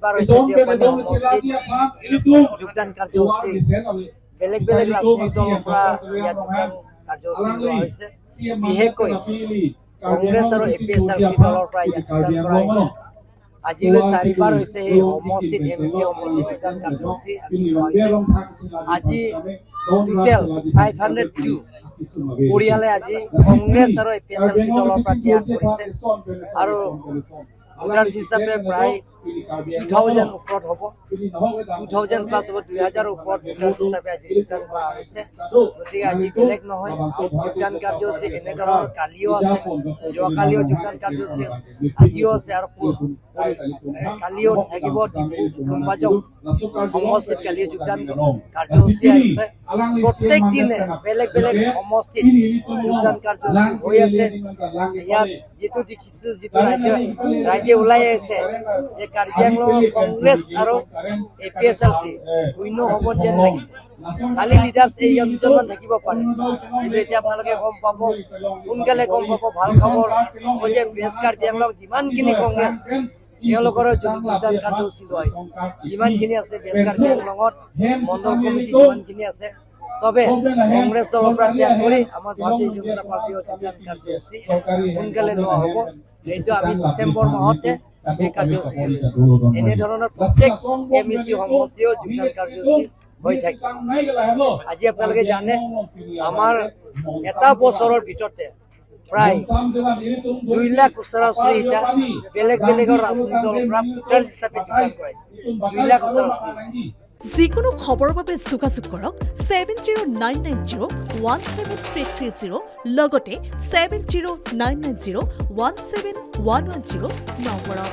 চাৰিবাৰ হৈছে যোগদান কাৰ্যসূচী বেলেগ বেলেগ ৰাজনৈতিক দলৰ পৰা ইয়াত যোগদান কাৰ্যসূচী লোৱা হৈছে বিশেষকৈ কংগ্ৰেছ আৰু APSRC দলৰ পৰা ইয়াত যোগদান কৰা হৈছে আজিলৈ চাৰিবাৰ হৈছে এই সমষ্টিত MC সমষ্টিত যোগদান কাৰ্যসূচী লোৱা হৈছে আজি টোটেল 502 পৰিয়ালে আজি কংগ্ৰেছ আৰু APSRC দলৰ পৰা ত্যাগ কৰিছে আৰু ভোটাৰ হিচাপে প্ৰায় 2000 ওপৰত হ'ব 2000 প্লাছ হ'ব 2000 ওপৰত ভোটাৰ হিচাপে আজি যোগদান কৰা হৈছে গতিকে আজি বেলেগ নহয় যোগদান কাৰ্যসূচী এনেধৰণৰ কালিও আছে যোৱাকালিও যোগদান কাৰ্যসূচী আছে আজিও আছে আৰু কালিও থাকিব ডিব্ৰুগড় সমষ্টিত কালিও যোগদান কাৰ্যসূচী আছে প্ৰত্যেক দিনে বেলেগ বেলেগ সমষ্টিত যোগদান কাৰ্যসূচী হৈ আছে ইয়াত যেটো দেখিছো যেটো ৰাজ্য ওলাই আছে যে কাৰ্বি আংলং কংগ্ৰেছ আৰু APSRC শূন্য হ'ব যেন লাগিছে খালি লিডাৰ্ছ এই দুজনমান থাকিব পাৰে কিন্তু এতিয়া আপোনালোকে গম পাব সোনকালে গম পাব ভাল খবৰ যে বেষ্ট কাৰ্বি আংলং যিমানখিনি কংগ্ৰেছ তেওঁলোকৰ যোগদান কাৰ্যসূচী লোৱা হৈছে যিমানখিনি আছে বেষ্ট কাৰ্বি আংলঙত মণ্ডল কমিটি যিমানখিনি আছে সবে কংগ্ৰেছ দলৰ পৰা ত্যাগ কৰি আমাৰ ভাৰতীয় জনতা পাৰ্টিৰ যোগদান কাৰ্যসূচী সোনকালে লোৱা হ'ব এইটো আমি ডিচেম্বৰ মাহতে এই কাৰ্যসূচী এনেধৰণৰ প্ৰত্যেক MEC সমষ্টিও যোগদান কাৰ্যসূচী হৈ থাকে আজি আপোনালোকে জানে আমাৰ এটা বছৰৰ ভিতৰতে প্ৰায় 2 লাখ ওচৰা-ওচৰিটা বেলেগ বেলেগৰ ৰাজনৈতিক দলৰ পৰা ভোটাৰ হিচাপে যোগদান কৰাইছে 2 লাখ ওচৰা-ওচৰি যিকোনো খবৰৰ বাবে যোগাযোগ কৰক 7099017330 লগতে 7099017110 নম্বৰত